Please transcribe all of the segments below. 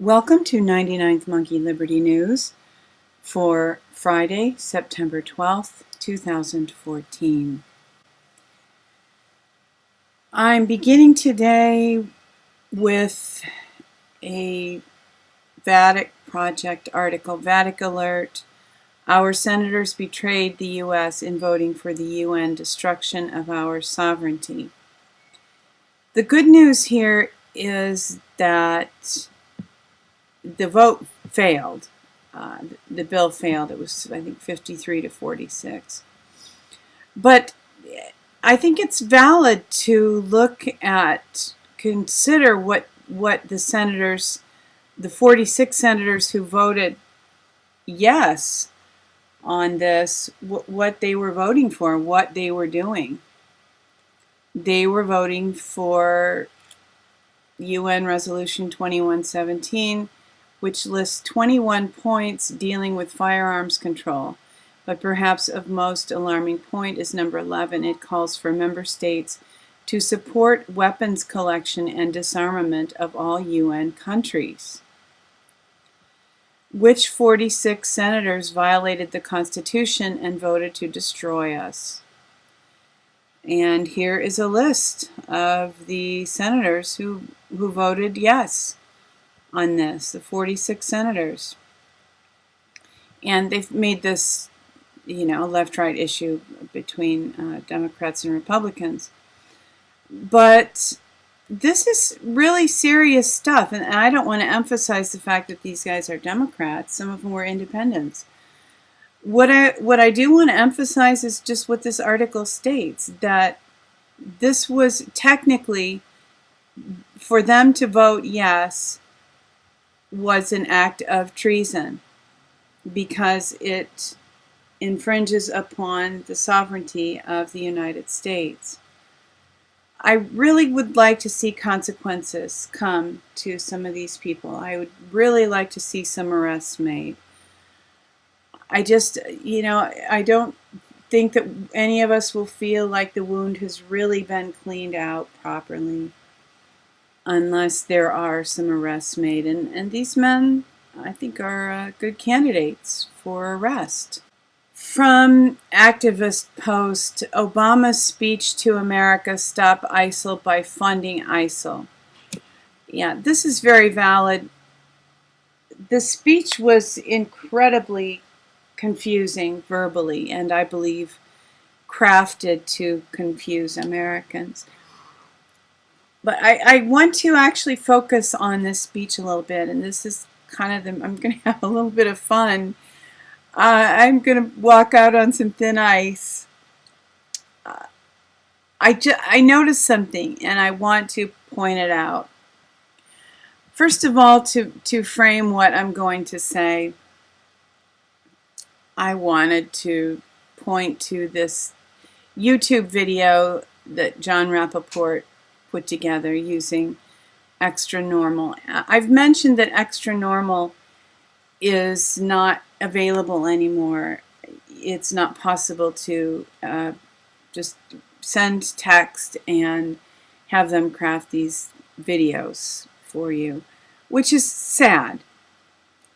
Welcome to 99th Monkey Liberty News for Friday, September 12th, 2014. I'm beginning today with a Vadik Project article, Vadik Alert, Our Senators Betrayed the U.S. in Voting for the UN Destruction of Our Sovereignty. The good news here is that the vote failed. The bill failed. It was, I think, 53 to 46. But I think it's valid to consider what the senators, the 46 senators who voted yes on this, what they were voting for, what they were doing. They were voting for UN Resolution 2117, which lists 21 points dealing with firearms control. But perhaps of most alarming point is number 11. It calls for member states to support weapons collection and disarmament of all UN countries. Which 46 senators violated the Constitution and voted to destroy us? And here is a list of the senators who voted yes on this, the 46 senators. And they've made this, left-right issue between Democrats and Republicans. But this is really serious stuff, and I don't want to emphasize the fact that these guys are Democrats. Some of them were independents. What I do want to emphasize is just what this article states, that this was technically, for them to vote yes, was an act of treason because it infringes upon the sovereignty of the United States. I really would like to see consequences come to some of these people. I would really like to see some arrests made. I just, I don't think that any of us will feel like the wound has really been cleaned out properly unless there are some arrests made. And these men, I think, are good candidates for arrest. From activist post, Obama's speech to America, Stop ISIL by Funding ISIL. Yeah, this is very valid. The speech was incredibly confusing verbally, and I believe crafted to confuse Americans. But I want to actually focus on this speech a little bit, and this is kind of I'm going to have a little bit of fun. I'm going to walk out on some thin ice. I noticed something, and I want to point it out. First of all, to frame what I'm going to say, I wanted to point to this YouTube video that John Rappaport put together using Xtranormal. I've mentioned that Xtranormal is not available anymore. It's not possible to just send text and have them craft these videos for you, which is sad.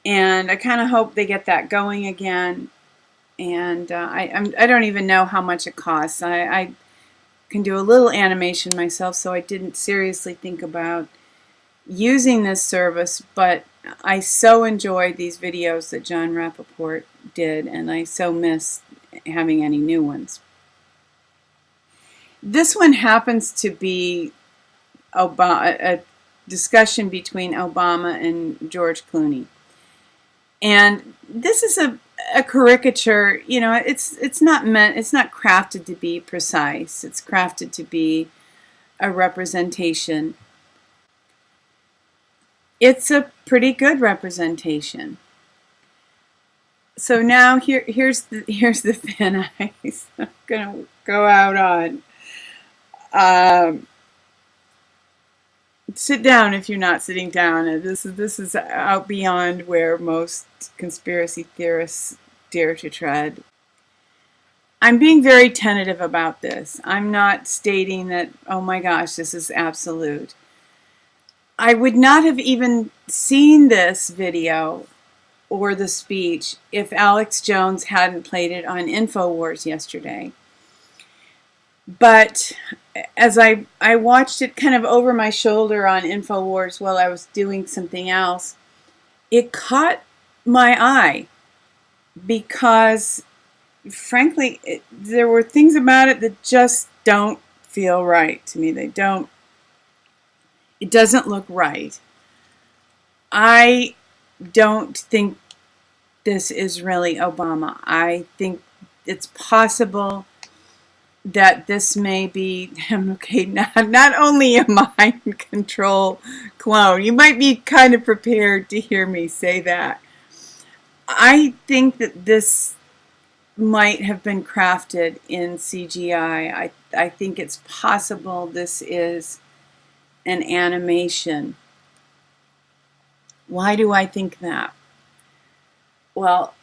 And I kind of hope they get that going again. And I don't even know how much it costs. I can do a little animation myself, so I didn't seriously think about using this service, but I so enjoyed these videos that John Rappaport did, and I so miss having any new ones. This one happens to be a discussion between Obama and George Clooney. And this is a caricature, it's not crafted to be precise. It's crafted to be a representation. It's a pretty good representation. So now here's the thin ice I'm gonna go out on. Sit down if you're not sitting down. This is out beyond where most conspiracy theorists dare to tread. I'm being very tentative about this. I'm not stating that, oh my gosh, this is absolute. I would not have even seen this video or the speech if Alex Jones hadn't played it on InfoWars yesterday. But as I watched it kind of over my shoulder on InfoWars while I was doing something else, it caught my eye because, frankly, there were things about it that just don't feel right to me. It doesn't look right. I don't think this is really Obama. I think it's possible that this may be, okay, not only a mind control clone. You might be kind of prepared to hear me say that. I think that this might have been crafted in CGI. I think it's possible this is an animation. Why do I think that? Well,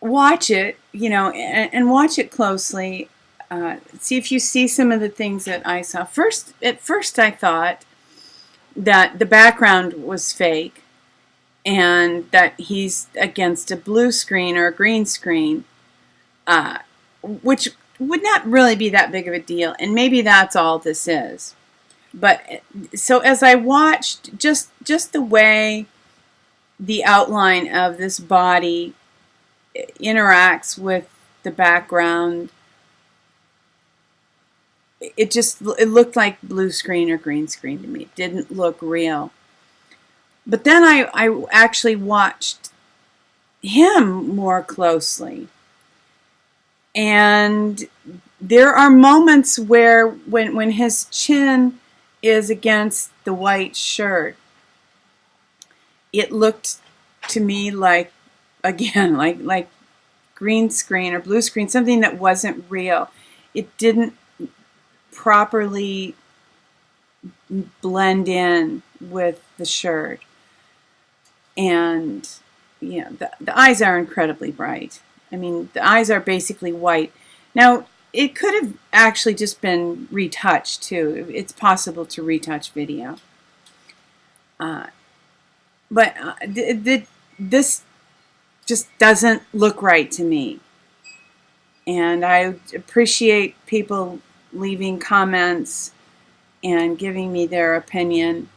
watch it, and watch it closely. See if you see some of the things that I saw. At first I thought that the background was fake and that he's against a blue screen or a green screen, which would not really be that big of a deal, and maybe that's all this is. But so as I watched just the way the outline of this body interacts with the background, it looked like blue screen or green screen to me. It didn't look real. But then I actually watched him more closely. And there are moments where when his chin is against the white shirt, it looked to me like, again, like green screen or blue screen, something that wasn't real. It didn't properly blend in with the shirt. And the eyes are incredibly bright. I mean, the eyes are basically white. Now, it could have actually just been retouched too. It's possible to retouch video. But this just doesn't look right to me. And I appreciate people leaving comments and giving me their opinion.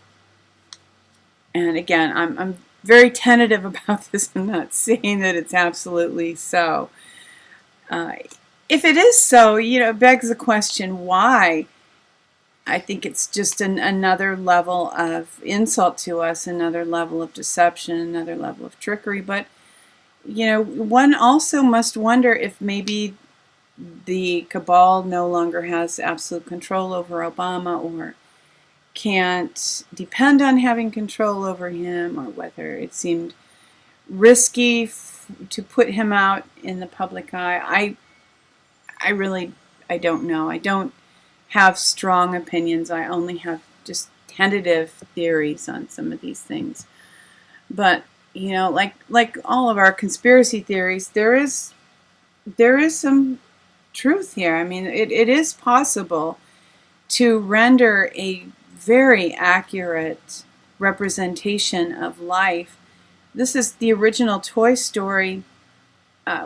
And again, I'm very tentative about this. I'm not saying that it's absolutely so. If it is so, it begs the question why. I think it's just another level of insult to us, another level of deception, another level of trickery. But, one also must wonder if maybe the cabal no longer has absolute control over Obama, or can't depend on having control over him, or whether it seemed risky to put him out in the public eye. I don't know. I don't have strong opinions. I only have just tentative theories on some of these things. But, like all of our conspiracy theories, there is some truth here. I mean, it is possible to render a very accurate representation of life. This is the original Toy Story,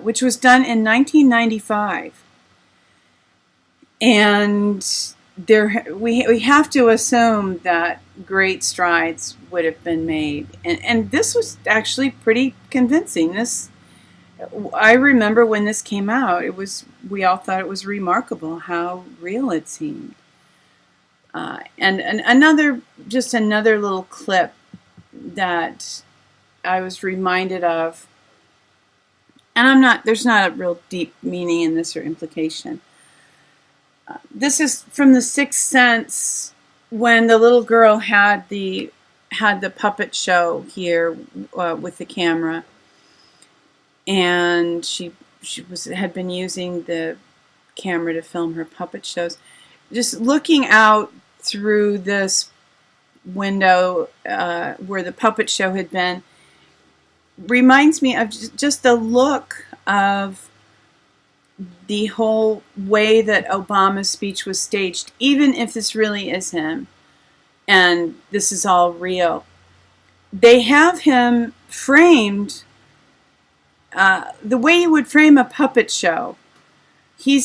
which was done in 1995. And we have to assume that great strides would have been made. And this was actually pretty convincing. I remember when this came out, we all thought it was remarkable how real it seemed. And another little clip that I was reminded of, and there's not a real deep meaning in this or implication. This is from The Sixth Sense, when the little girl had the puppet show here with the camera, and she had been using the camera to film her puppet shows. Just looking out through this window where the puppet show had been reminds me of just the look of the whole way that Obama's speech was staged, even if this really is him. and this is all real. They have him framed the way you would frame a puppet show. He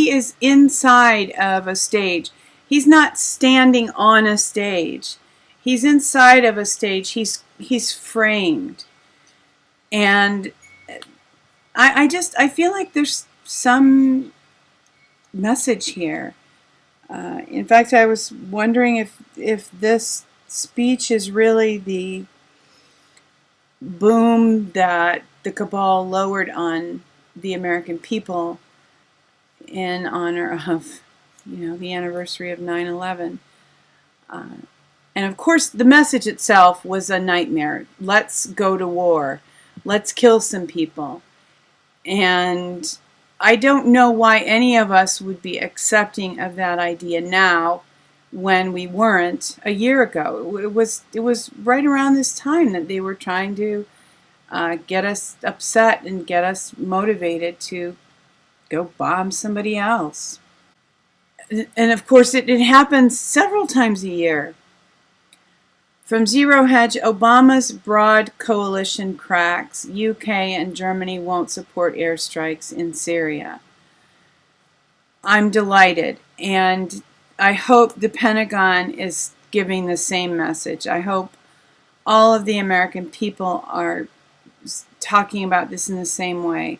is inside of a stage. He's not standing on a stage. He's inside of a stage. He's framed. And I feel like there's some message here. In fact, I was wondering if this speech is really the boom that the cabal lowered on the American people in honor of, the anniversary of 9/11. And of course, the message itself was a nightmare. Let's go to war. Let's kill some people. And I don't know why any of us would be accepting of that idea now when we weren't a year ago. It was right around this time that they were trying to get us upset and get us motivated to go bomb somebody else. And of course, it happens several times a year. From Zero Hedge, Obama's broad coalition cracks. UK and Germany won't support airstrikes in Syria. I'm delighted, and I hope the Pentagon is giving the same message. I hope all of the American people are talking about this in the same way.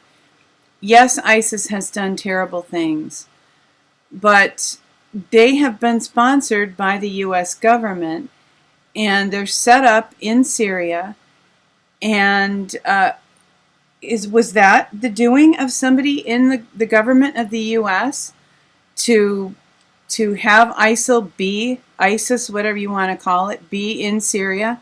Yes, ISIS has done terrible things, but they have been sponsored by the U.S. government, and they're set up in Syria. And was that the doing of somebody in the government of the U.S. to have ISIL be, ISIS, whatever you want to call it, be in Syria,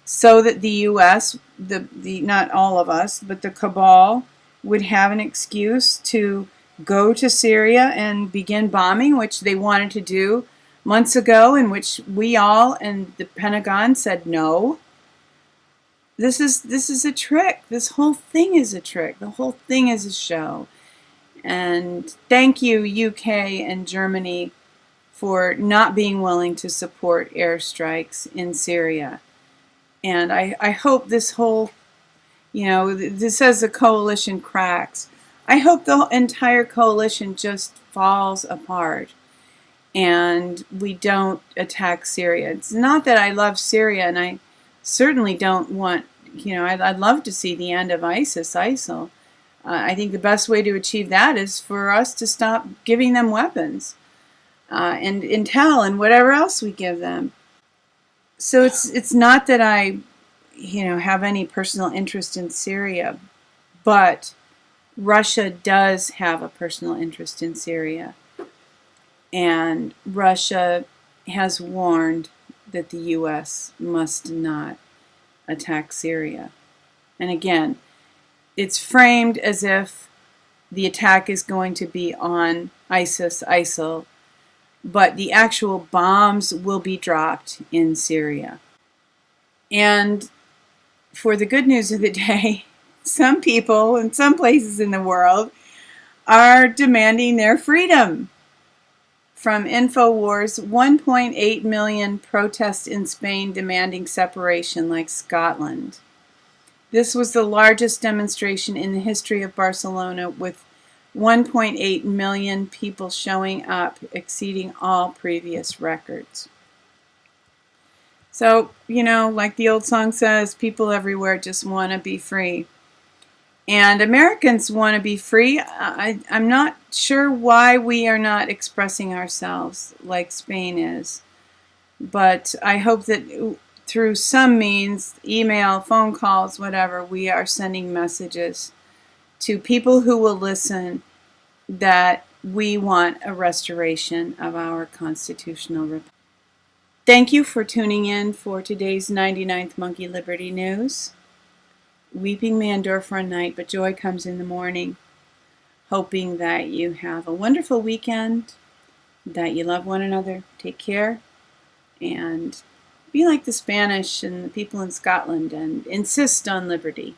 so that the U.S., the not all of us, but the cabal, would have an excuse to go to Syria and begin bombing, which they wanted to do months ago, in which we all and the Pentagon said no. This is a trick. This whole thing is a trick. The whole thing is a show. And thank you, UK and Germany, for not being willing to support airstrikes in Syria. And I hope this whole, this says the coalition cracks. I hope the entire coalition just falls apart and we don't attack Syria. It's not that I love Syria, and I certainly don't want, I'd love to see the end of ISIL. I think the best way to achieve that is for us to stop giving them weapons and intel and whatever else we give them. So it's not that I, have any personal interest in Syria, but Russia does have a personal interest in Syria. And Russia has warned that the U.S. must not attack Syria. And again, it's framed as if the attack is going to be on ISIL, but the actual bombs will be dropped in Syria. And for the good news of the day, some people in some places in the world are demanding their freedom. From InfoWars, 1.8 million protests in Spain demanding separation like Scotland. This was the largest demonstration in the history of Barcelona, with 1.8 million people showing up, exceeding all previous records. So, like the old song says, people everywhere just want to be free. And Americans want to be free. I'm not sure why we are not expressing ourselves like Spain is. But I hope that through some means, email, phone calls, whatever, we are sending messages to people who will listen that we want a restoration of our constitutional republic. Thank you for tuning in for today's 99th Monkey Liberty News. Weeping may endure for a night, but joy comes in the morning. Hoping that you have a wonderful weekend, that you love one another, take care, and be like the Spanish and the people in Scotland and insist on liberty.